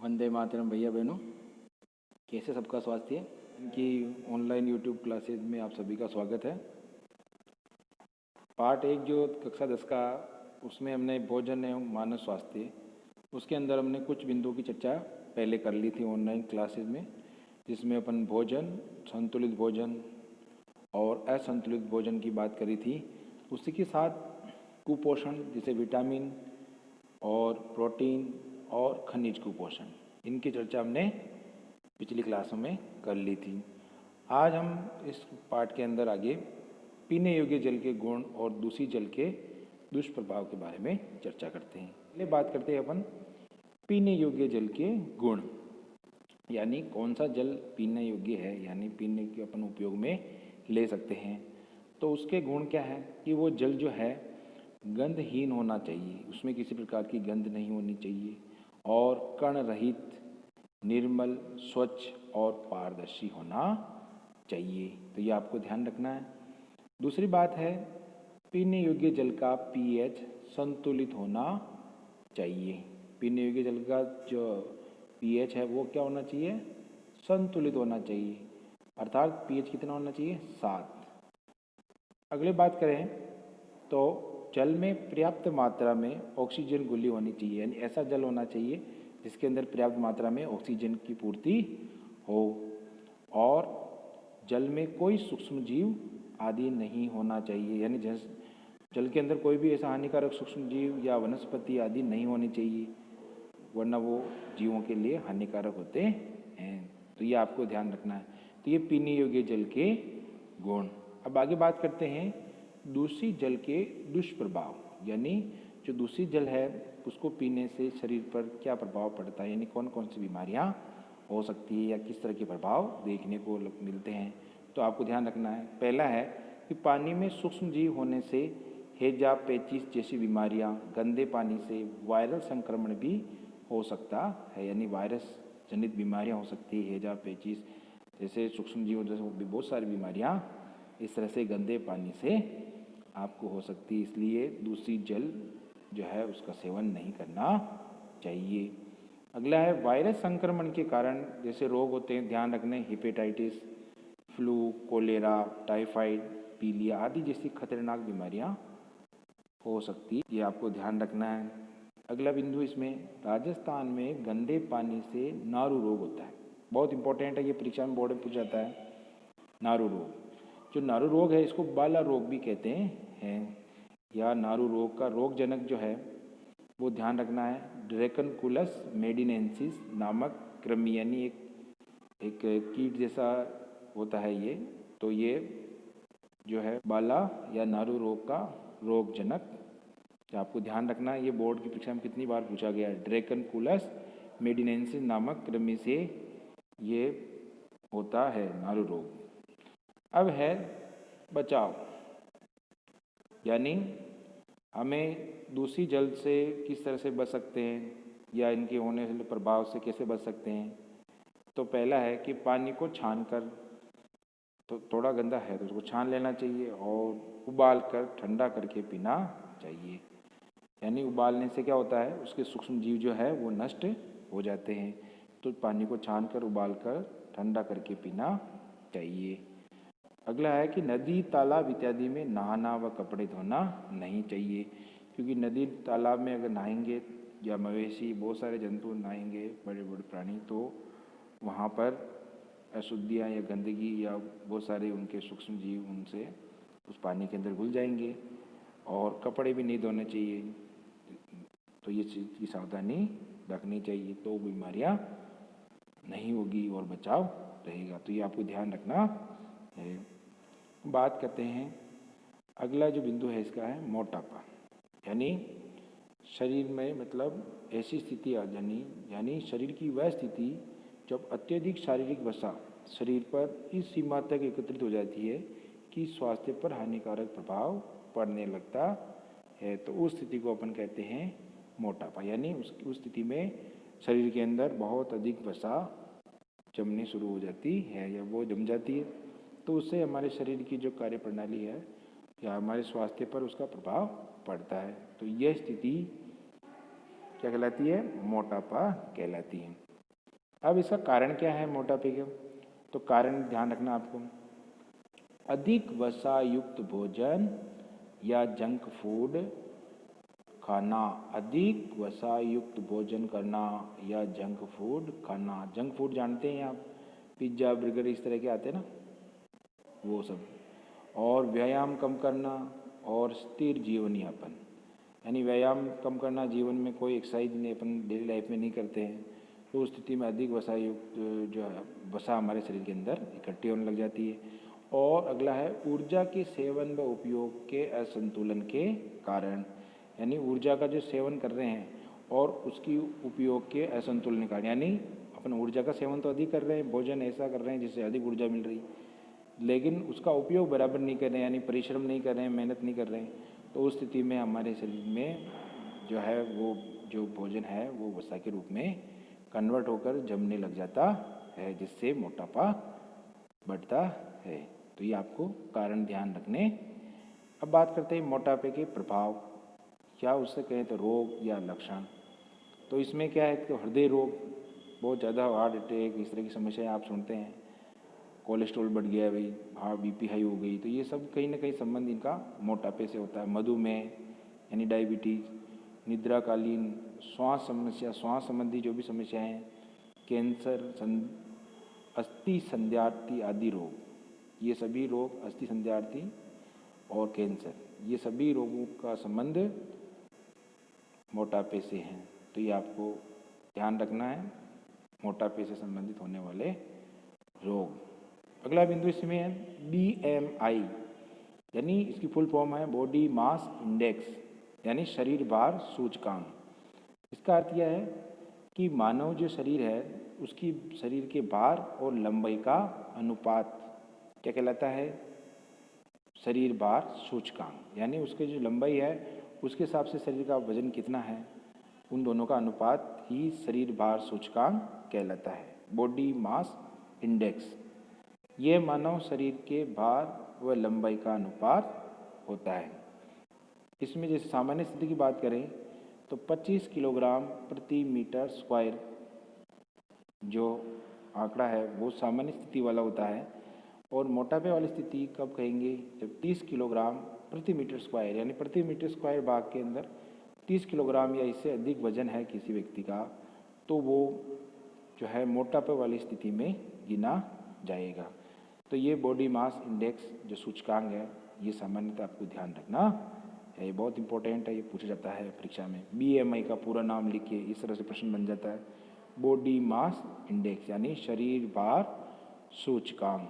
वंदे मातरम भैया बहनों, कैसे सबका स्वास्थ्य है। इनकी ऑनलाइन यूट्यूब क्लासेज में आप सभी का स्वागत है। पार्ट 1 जो कक्षा 10 का, उसमें हमने भोजन एवं मानव स्वास्थ्य, उसके अंदर हमने कुछ बिंदुओं की चर्चा पहले कर ली थी ऑनलाइन क्लासेज में, जिसमें अपन भोजन, संतुलित भोजन और असंतुलित भोजन की बात करी थी। उसी के साथ कुपोषण जैसे विटामिन और प्रोटीन और खनिज कुपोषण, इनकी चर्चा हमने पिछली क्लासों में कर ली थी। आज हम इस पाठ के अंदर आगे पीने योग्य जल के गुण और दूषित जल के दुष्प्रभाव के बारे में चर्चा करते हैं। पहले बात करते हैं अपन पीने योग्य जल के गुण, यानी कौन सा जल पीने योग्य है, यानी पीने के अपन उपयोग में ले सकते हैं। तो उसके गुण क्या है कि वो जल जो है गंधहीन होना चाहिए, उसमें किसी प्रकार की गंध नहीं होनी चाहिए और कण रहित, निर्मल, स्वच्छ और पारदर्शी होना चाहिए। तो ये आपको ध्यान रखना है। दूसरी बात है पीने योग्य जल का पीएच संतुलित होना चाहिए। पीने योग्य जल का जो पीएच है वो क्या होना चाहिए, संतुलित होना चाहिए, अर्थात पीएच कितना होना चाहिए, 7। अगली बात करें तो जल में पर्याप्त मात्रा में ऑक्सीजन घुली होनी चाहिए, यानी ऐसा जल होना चाहिए जिसके अंदर पर्याप्त मात्रा में ऑक्सीजन की पूर्ति हो, और जल में कोई सूक्ष्म जीव आदि नहीं होना चाहिए, यानी जल के अंदर कोई भी ऐसा हानिकारक सूक्ष्म जीव या वनस्पति आदि नहीं होनी चाहिए, वरना वो जीवों के लिए हानिकारक होते हैं। तो ये आपको ध्यान रखना है। तो ये पीने योग्य जल के गुण। अब आगे बात करते हैं दूषित जल के दुष्प्रभाव, यानी जो दूषित जल है उसको पीने से शरीर पर क्या प्रभाव पड़ता है, यानी कौन कौन सी बीमारियां हो सकती है या किस तरह के प्रभाव देखने को मिलते हैं। तो आपको ध्यान रखना है। पहला है कि पानी में सूक्ष्म जीव होने से हैजा, पेचिश जैसी बीमारियां, गंदे पानी से वायरल संक्रमण भी हो सकता है, यानी वायरस जनित बीमारियां हो सकती है, हैजा, पेचिश जैसे सूक्ष्म जीव जैसे बहुत सारी बीमारियां इस तरह से गंदे पानी से आपको हो सकती है। इसलिए दूषित जल जो है उसका सेवन नहीं करना चाहिए। अगला है वायरस संक्रमण के कारण जैसे रोग होते हैं, ध्यान रखने, हेपेटाइटिस, फ्लू, कोलेरा, टाइफाइड, पीलिया आदि जैसी खतरनाक बीमारियां हो सकती है, ये आपको ध्यान रखना है। अगला बिंदु इसमें राजस्थान में गंदे पानी से नारू रोग होता है, बहुत इंपॉर्टेंट है, ये परीक्षा में बोर्ड में पूछा जाता है। नारू रोग, जो नारू रोग है इसको बाला रोग भी कहते हैं, या नारू रोग का रोग जनक जो है वो ध्यान रखना है ड्रैकनकुलस मेडिनेंसिस नामक कृमि, यानी एक कीट जैसा होता है ये। तो ये जो है बाला या नारू रोग का रोग जनक, तो आपको ध्यान रखना है। ये बोर्ड की परीक्षा में कितनी बार पूछा गया है। ड्रैकनकुलस मेडिनेंसिस नामक कृमि से ये होता है नारू रोग। अब है बचाव, यानी हमें दूषित जल से किस तरह से बच सकते हैं या इनके होने से प्रभाव से कैसे बच सकते हैं। तो पहला है कि पानी को छानकर, तो थोड़ा गंदा है तो उसको छान लेना चाहिए और उबाल कर ठंडा करके पीना चाहिए, यानी उबालने से क्या होता है उसके सूक्ष्म जीव जो है वो नष्ट हो जाते हैं। तो पानी को छान कर उबाल कर ठंडा करके पीना चाहिए। अगला है कि नदी, तालाब इत्यादि में नहाना व कपड़े धोना नहीं चाहिए, क्योंकि नदी तालाब में अगर नहाएंगे या मवेशी बहुत सारे जंतु नहाएंगे, बड़े बड़े प्राणी, तो वहाँ पर अशुद्धियाँ या गंदगी या बहुत सारे उनके सूक्ष्म जीव उनसे उस पानी के अंदर घुल जाएंगे, और कपड़े भी नहीं धोने चाहिए। तो ये चीज़ की सावधानी रखनी चाहिए, तो बीमारियाँ नहीं होगी और बचाव रहेगा। तो ये आपको ध्यान रखना है। बात करते हैं अगला जो बिंदु है इसका है मोटापा, यानी शरीर में मतलब ऐसी स्थिति आ जानी, यानी शरीर की वह स्थिति जब अत्यधिक शारीरिक वसा शरीर पर इस सीमा तक एकत्रित हो जाती है कि स्वास्थ्य पर हानिकारक प्रभाव पड़ने लगता है, तो उस स्थिति को अपन कहते हैं मोटापा। यानी उस स्थिति में शरीर के अंदर बहुत अधिक वसा जमनी शुरू हो जाती है या वो जम जाती है, तो उससे हमारे शरीर की जो कार्य प्रणाली है या हमारे स्वास्थ्य पर उसका प्रभाव पड़ता है। तो यह स्थिति क्या कहलाती है, मोटापा कहलाती है। अब इसका कारण क्या है मोटापे के? तो कारण ध्यान रखना आपको, अधिक वसा युक्त भोजन या जंक फूड खाना। अधिक वसा युक्त भोजन करना या जंक फूड खाना। जंक फूड जानते हैं आप, पिज्ज़ा बर्गर इस तरह के आते हैं ना, वो सब। और व्यायाम कम करना और स्थिर जीवन यापन, यानी व्यायाम कम करना, जीवन में कोई एक्सरसाइज नहीं अपन डेली लाइफ में नहीं करते हैं, तो उस स्थिति में अधिक वसा युक्त जो है वसा हमारे शरीर के अंदर इकट्ठी होने लग जाती है। और अगला है ऊर्जा के सेवन व उपयोग के असंतुलन के कारण, यानी ऊर्जा का जो सेवन कर रहे हैं और उसकी उपयोग के असंतुलन के कारण, यानी अपन ऊर्जा का सेवन तो अधिक कर रहे हैं, भोजन ऐसा कर रहे हैं जिससे अधिक ऊर्जा मिल रही, लेकिन उसका उपयोग बराबर नहीं कर रहे हैं, यानी परिश्रम नहीं कर रहे हैं, मेहनत नहीं कर रहे हैं, तो उस स्थिति में हमारे शरीर में जो है वो जो भोजन है वो वसा के रूप में कन्वर्ट होकर जमने लग जाता है, जिससे मोटापा बढ़ता है। तो ये आपको कारण ध्यान रखने। अब बात करते हैं मोटापे के प्रभाव, क्या उससे कहें तो रोग या लक्षण। तो इसमें क्या है कि हृदय रोग, बहुत ज़्यादा हार्ट अटैक इस तरह की समस्याएं आप सुनते हैं, कोलेस्ट्रॉल बढ़ गया भाई, हार्ट बीपी हाई हो गई, तो ये सब कहीं ना कहीं संबंध इनका मोटापे से होता है। मधुमेह यानी डायबिटीज़, निद्राकालीन श्वास समस्या, श्वास संबंधी जो भी समस्याएं हैं, कैंसर, अस्थि संध्यार्थी आदि रोग, ये सभी रोग, अस्थि संध्यार्थी और कैंसर, ये सभी रोगों का संबंध मोटापे से है। तो ये आपको ध्यान रखना है, मोटापे से संबंधित होने वाले रोग। अगला बिंदु इसमें है BMI, यानी इसकी फुल फॉर्म है बॉडी मास इंडेक्स, यानी शरीर भार सूचकांक। इसका अर्थ यह है कि मानव जो शरीर है उसकी शरीर के भार और लंबाई का अनुपात क्या कहलाता है? शरीर भार सूचकांक, यानी उसकी जो लंबाई है उसके हिसाब से शरीर का वजन कितना है, उन दोनों का अनुपात ही शरीर भार सूचकांक कहलाता है, बॉडी मास इंडेक्स। ये मानव शरीर के भार व लंबाई का अनुपात होता है। इसमें जैसे सामान्य स्थिति की बात करें तो 25 किलोग्राम प्रति मीटर स्क्वायर जो आंकड़ा है वो सामान्य स्थिति वाला होता है, और मोटापे वाली स्थिति कब कहेंगे? जब 30 किलोग्राम प्रति मीटर स्क्वायर, यानी प्रति मीटर स्क्वायर भाग के अंदर 30 किलोग्राम या इससे अधिक वजन है किसी व्यक्ति का, तो वो जो है मोटापे वाली स्थिति में गिना जाएगा। तो ये बॉडी मास इंडेक्स जो सूचकांक है, ये सामान्यतः आपको ध्यान रखना है, ये बहुत इंपॉर्टेंट है, ये पूछा जाता है परीक्षा में। BMI का पूरा नाम लिखिए, इस तरह से प्रश्न बन जाता है, बॉडी मास इंडेक्स यानी शरीर भार सूचकांक।